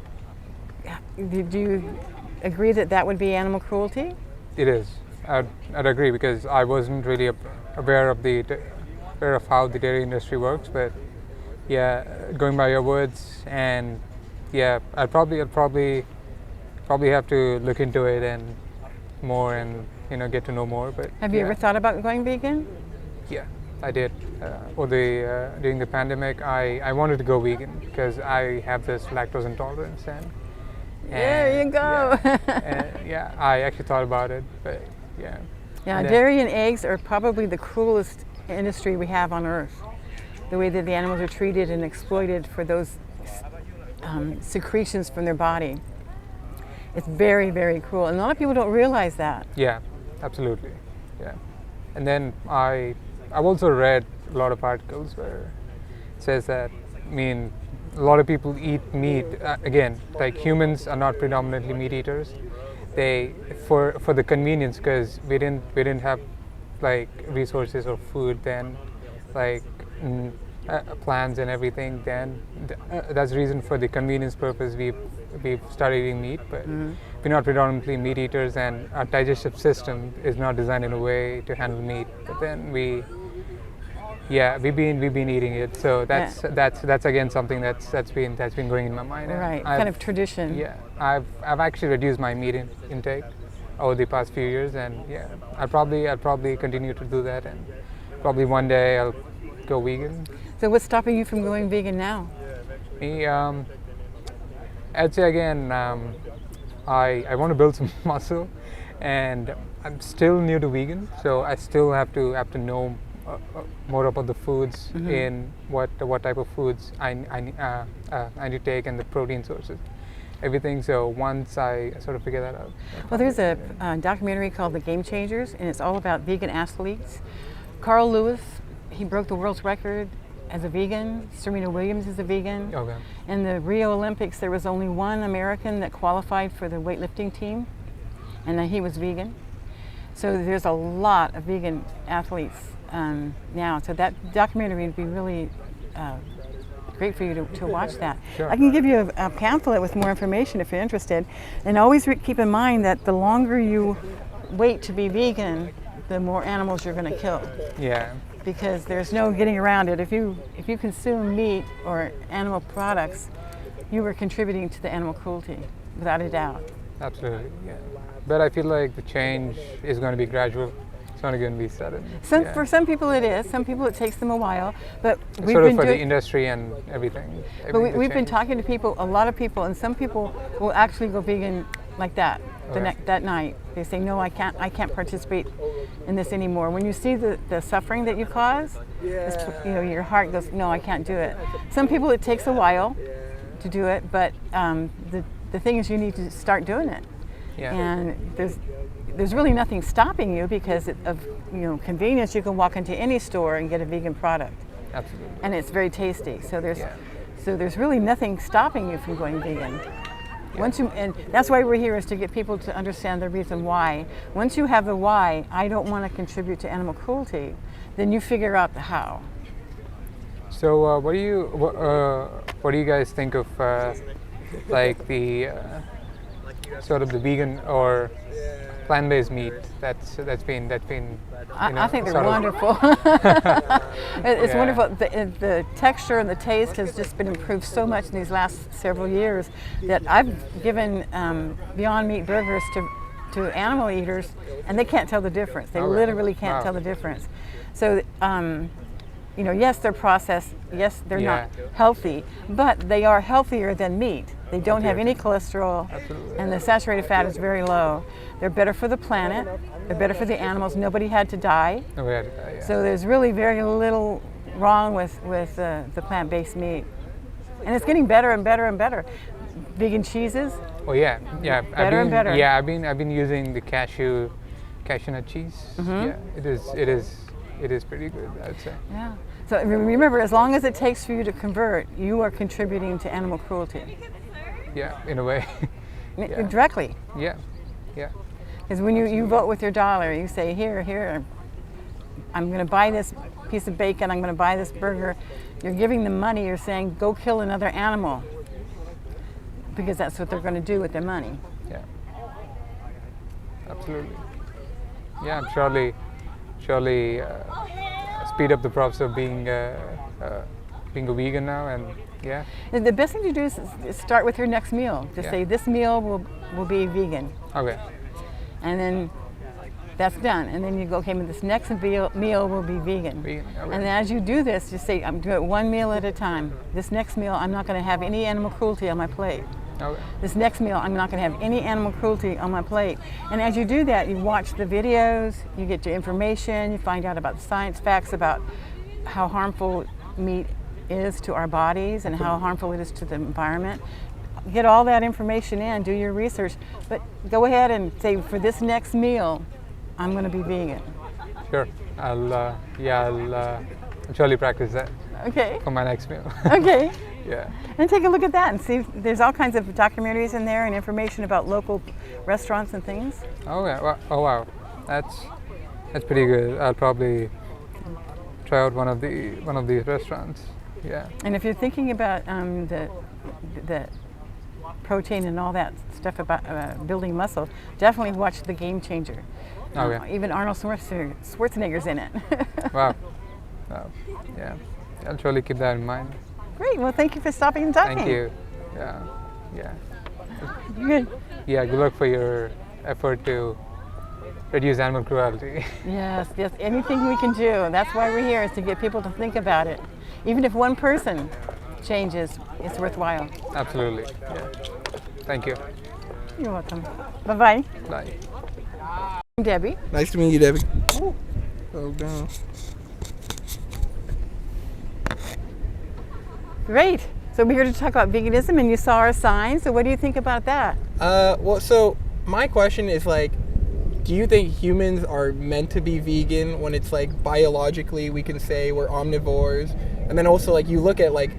do you agree that would be animal cruelty? It is. I'd agree, because I wasn't really aware of how the dairy industry works. But yeah, going by your words, and yeah, I'd probably have to look into it and more, and get to know more. But Have you ever thought about going vegan? Yeah, I did. During the pandemic, I wanted to go vegan because I have this lactose intolerance, and There you go. yeah, I actually thought about it, but yeah. Yeah, And then- dairy and eggs are probably the cruelest industry we have on earth. The way that the animals are treated and exploited for those secretions from their body. It's very, very cruel. And a lot of people don't realize that. Yeah, absolutely. Yeah. And then I've also read a lot of articles where it says that, a lot of people eat meat. Again, like, humans are not predominantly meat eaters. They, for the convenience, because we didn't have like resources or food then, like plants and everything. Then that's the reason, for the convenience purpose, we've started eating meat. But we're not predominantly meat eaters, and our digestive system is not designed in a way to handle meat. But then we've been eating it. So that's again something that's been going in my mind. Right, kind of tradition. Yeah, I've actually reduced my meat intake over the past few years, and yeah, I'll probably continue to do that, and probably one day I'll go vegan. So what's stopping you from going vegan now? Me, I'd say again, I want to build some muscle, and I'm still new to vegan, so I still have to know more about the foods, in what type of foods I need to take, and the protein sources. everything. So once I sort of figure that out. Well, there's a documentary called The Game Changers, and it's all about vegan athletes. Carl Lewis, he broke the world's record as a vegan. Serena Williams is a vegan. Okay. In the Rio Olympics, there was only one American that qualified for the weightlifting team, and he was vegan. So there's a lot of vegan athletes now. So that documentary would be really great for you to watch that. Sure. I can give you a pamphlet with more information if you're interested. And always keep in mind that the longer you wait to be vegan, the more animals you're going to kill. Yeah. Because there's no getting around it. If you consume meat or animal products, you are contributing to the animal cruelty, without a doubt. Absolutely. Yeah. But I feel like the change is going to be gradual. It's not going to be sudden. For some people it is. Some people it takes them a while. But we've sort of been for the industry and everything. But we've been talking to people, a lot of people, and some people will actually go vegan like that. That night, they say, "No, I can't participate in this anymore." When you see the suffering that you cause, your heart goes, "No, I can't do it." Some people it takes a while to do it, but the thing is, you need to start doing it. Yeah. And there's really nothing stopping you because of convenience. You can walk into any store and get a vegan product. Absolutely. And it's very tasty. So there's really nothing stopping you from going vegan. And that's why we're here, is to get people to understand the reason why. Once you have the why, I don't want to contribute to animal cruelty, then you figure out the how. So what do you guys think of like the sort of the vegan or plant-based meat that's been I think they're wonderful. It's wonderful. The texture and the taste has just been improved so much in these last several years that I've given Beyond Meat burgers to animal eaters, and they can't tell the difference. They literally can't tell the difference. So, yes, they're processed. Yes, they're not healthy, but they are healthier than meat. They don't have any cholesterol, and the saturated fat is very low. They're better for the planet. They're better for the animals. Nobody had to die. Nobody had to die, yeah. So there's really very little wrong with the plant-based meat, and it's getting better and better and better. Vegan cheeses. Oh yeah. Better and better. Yeah, I've been using the cashew nut cheese. Mm-hmm. Yeah, it is pretty good, I'd say. Yeah. So remember, as long as it takes for you to convert, you are contributing to animal cruelty. Yeah, in a way. Yeah. Directly. Yeah. Because when you vote with your dollar, you say, here, I'm going to buy this piece of bacon, I'm going to buy this burger. You're giving them money, you're saying, go kill another animal. Because that's what they're going to do with their money. Yeah. Absolutely. Yeah, surely speed up the process of being a vegan now, and yeah. The best thing to do is start with your next meal. Just say, this meal will be vegan. Okay. And then that's done. And then you go, okay, this next meal will be vegan. Okay. And then as you do this, just say, I'm doing it one meal at a time. This next meal, I'm not going to have any animal cruelty on my plate. Okay. This next meal, I'm not going to have any animal cruelty on my plate. And as you do that, you watch the videos, you get your information, you find out about the science facts about how harmful meat is to our bodies and how harmful it is to the environment. Get all that information in, do your research, but go ahead and say, for this next meal, I'm going to be vegan. Sure. I'll surely practice that. Okay. For my next meal. Okay. Yeah. And take a look at that and see. There's all kinds of documentaries in there and information about local restaurants and things. Oh yeah. Oh wow. That's pretty good. I'll probably try out one of these restaurants. Yeah. And if you're thinking about the protein and all that stuff about building muscle, definitely watch The Game Changer. Okay. Even Arnold Schwarzenegger's in it. Wow. Yeah. I'll surely keep that in mind. Great. Well, thank you for stopping and talking. Thank you. Yeah. Good. Yeah. Good luck for your effort to reduce animal cruelty. Yes. Anything we can do. That's why we're here, is to get people to think about it. Even if one person changes, it's worthwhile. Absolutely. Yeah. Thank you. You're welcome. Bye-bye. Bye. I'm Debbie. Nice to meet you, Debbie. Oh, down. Great. So we're here to talk about veganism, and you saw our sign. So what do you think about that? Well, so my question is like, do you think humans are meant to be vegan when it's like biologically we can say we're omnivores? And then also like you look at like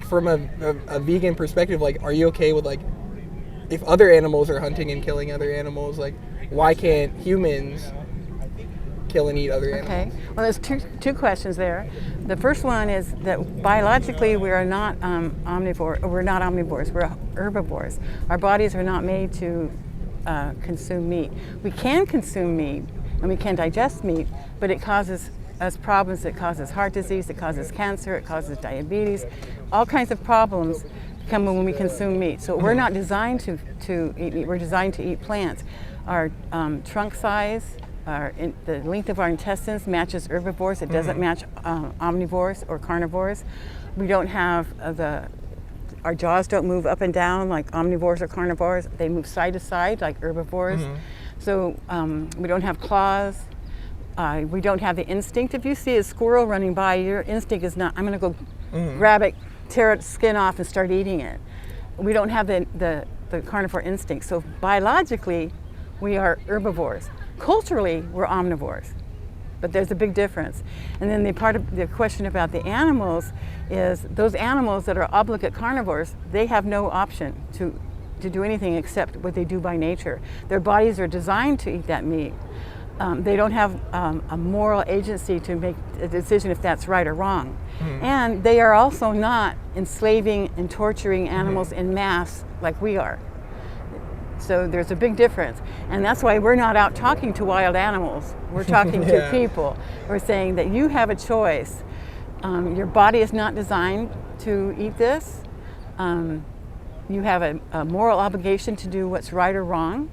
from a vegan perspective, like are you okay with like if other animals are hunting and killing other animals, like why can't humans kill and eat other animals? Okay. Well, there's two questions there. The first one is that biologically we are not omnivore. We're not omnivores. We're herbivores. Our bodies are not made to consume meat. We can consume meat and we can digest meat, but it causes us problems. It causes heart disease. It causes cancer. It causes diabetes. All kinds of problems come when we consume meat. So we're not designed to eat meat. We're designed to eat plants. Our trunk size, the length of our intestines matches herbivores. It doesn't match omnivores or carnivores. We don't have our jaws don't move up and down like omnivores or carnivores. They move side to side like herbivores. So we don't have claws. We don't have the instinct. If you see a squirrel running by, your instinct is not, I'm going to go grab it, tear its skin off and start eating it. We don't have the carnivore instinct. So biologically, we are herbivores. Culturally, we're omnivores, but there's a big difference. And then the part of the question about the animals is those animals that are obligate carnivores, they have no option to do anything except what they do by nature. Their bodies are designed to eat that meat. They don't have a moral agency to make a decision if that's right or wrong. And they are also not enslaving and torturing animals in mass like we are. So there's a big difference. And that's why we're not out talking to wild animals. We're talking to people. We're saying that you have a choice. Your body is not designed to eat this. You have a moral obligation to do what's right or wrong.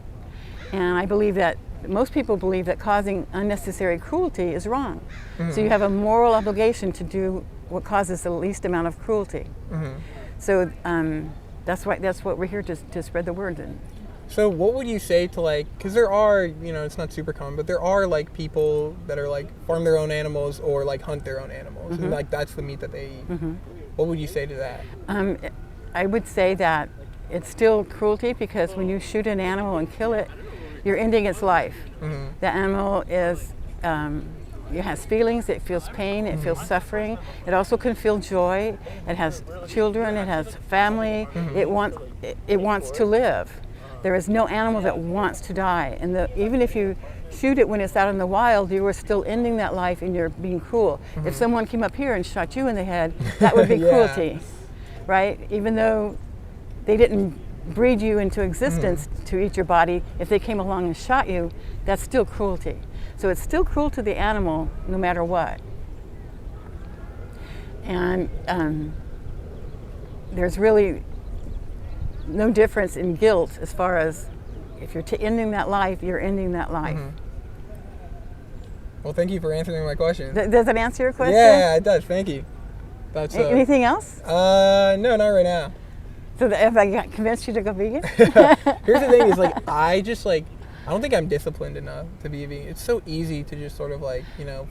And I believe that most people believe that causing unnecessary cruelty is wrong. So you have a moral obligation to do what causes the least amount of cruelty. So that's what we're here to spread the word in. So what would you say to like, because there are, it's not super common, but there are like people that are like farm their own animals or like hunt their own animals, and like that's the meat that they eat. What would you say to that? I would say that it's still cruelty because when you shoot an animal and kill it, you're ending its life. The animal is, it has feelings, it feels pain, it feels suffering. It also can feel joy. It has children, it has family. It wants to live. There is no animal that wants to die. And even if you shoot it when it's out in the wild, you are still ending that life and you're being cruel. If someone came up here and shot you in the head, that would be cruelty, right? Even though they didn't breed you into existence to eat your body, if they came along and shot you, that's still cruelty. So it's still cruel to the animal no matter what. And there's really no difference in guilt as far as if you're ending that life, you're ending that life. Well, thank you for answering my question. Does that answer your question? Yeah, it does. Thank you. That's anything else? No, not right now. So if I got convinced you to go vegan? Here's the thing: is like I don't think I'm disciplined enough to be vegan. It's so easy to just sort of like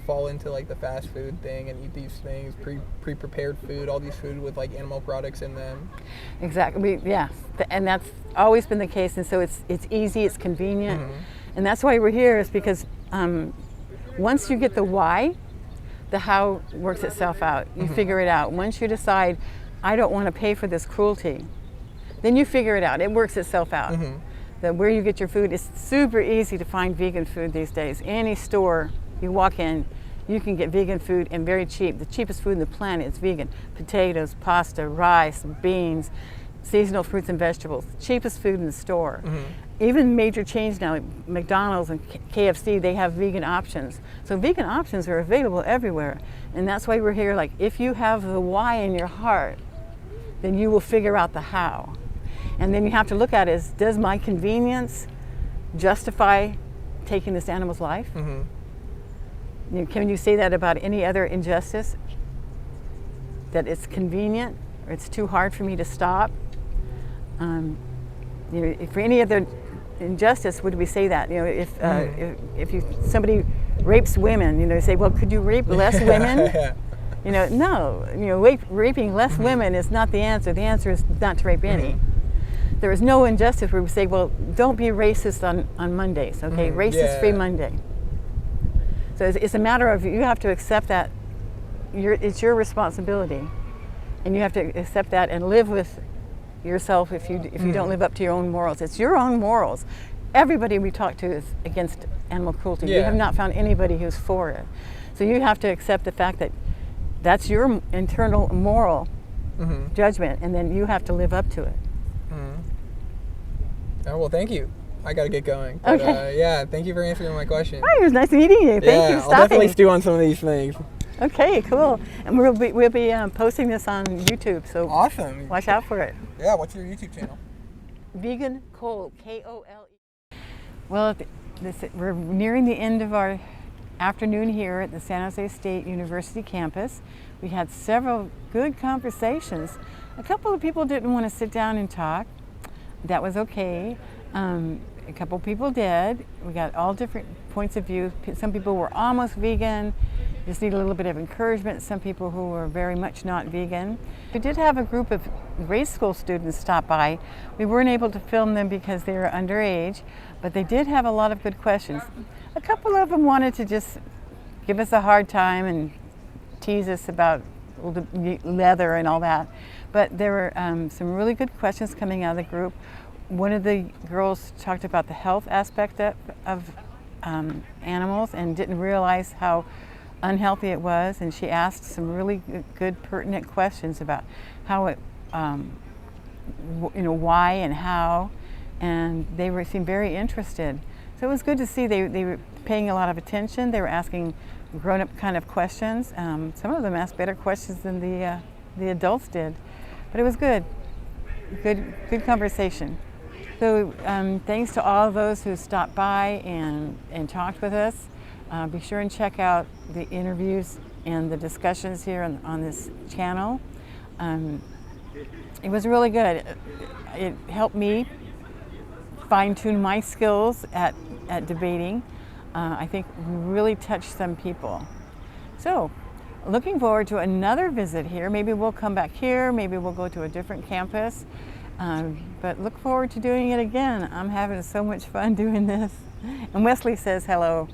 fall into like the fast food thing and eat these things, pre-prepared food, all these food with like animal products in them. Exactly. Yes, and that's always been the case. And so it's easy, it's convenient, and that's why we're here. Is because once you get the why, the how works itself out. You figure it out. Once you decide, I don't want to pay for this cruelty, then you figure it out. It works itself out. That where you get your food, it's super easy to find vegan food these days. Any store you walk in, you can get vegan food and very cheap. The cheapest food on the planet is vegan. Potatoes, pasta, rice, beans, seasonal fruits and vegetables. Cheapest food in the store. Even major chains now, like McDonald's and KFC, they have vegan options. So vegan options are available everywhere. And that's why we're here. Like, if you have the why in your heart, then you will figure out the how. And then you have to look at it as, does my convenience justify taking this animal's life? Can you say that about any other injustice? That it's convenient or it's too hard for me to stop? For any other injustice, would we say that? If somebody rapes women, they say, well, could you rape less women? You know, no. You know, raping less women is not the answer. The answer is not to rape any. There is no injustice where we say, well, don't be racist on Mondays, okay? Racist-free Monday. So it's a matter of you have to accept that it's your responsibility, and you have to accept that and live with yourself if you don't live up to your own morals. It's your own morals. Everybody we talk to is against animal cruelty. We have not found anybody who's for it. So you have to accept the fact that that's your internal moral judgment, and then you have to live up to it. Oh, well, thank you. I got to get going. But, yeah, thank you for answering my question. Oh, it was nice meeting you. Thank you for stopping. I'll definitely stew on some of these things. Okay, cool. And we'll be posting this on YouTube, so awesome. Watch out for it. Yeah, what's your YouTube channel? Vegan Kole, K-O-L-E. Well, we're nearing the end of our afternoon here at the San Jose State University campus. We had several good conversations. A couple of people didn't want to sit down and talk. That was okay. A couple people did. We got all different points of view. Some people were almost vegan, just need a little bit of encouragement. Some people who were very much not vegan. We did have a group of grade school students stop by. We weren't able to film them because they were underage, but they did have a lot of good questions. A couple of them wanted to just give us a hard time and tease us about leather and all that. But there were some really good questions coming out of the group. One of the girls talked about the health aspect of animals and didn't realize how unhealthy it was, and she asked some really good pertinent questions about how it, why and how, and they seemed very interested. So it was good to see they were paying a lot of attention. They were asking grown-up kind of questions. Some of them asked better questions than the adults did, but it was good conversation. So thanks to all those who stopped by and talked with us. Be sure and check out the interviews and the discussions here on this channel. It was really good. It helped me fine-tune my skills at debating. I think really touched some people. So, looking forward to another visit here. Maybe we'll come back here, maybe we'll go to a different campus. But look forward to doing it again. I'm having so much fun doing this. And Wesley says hello.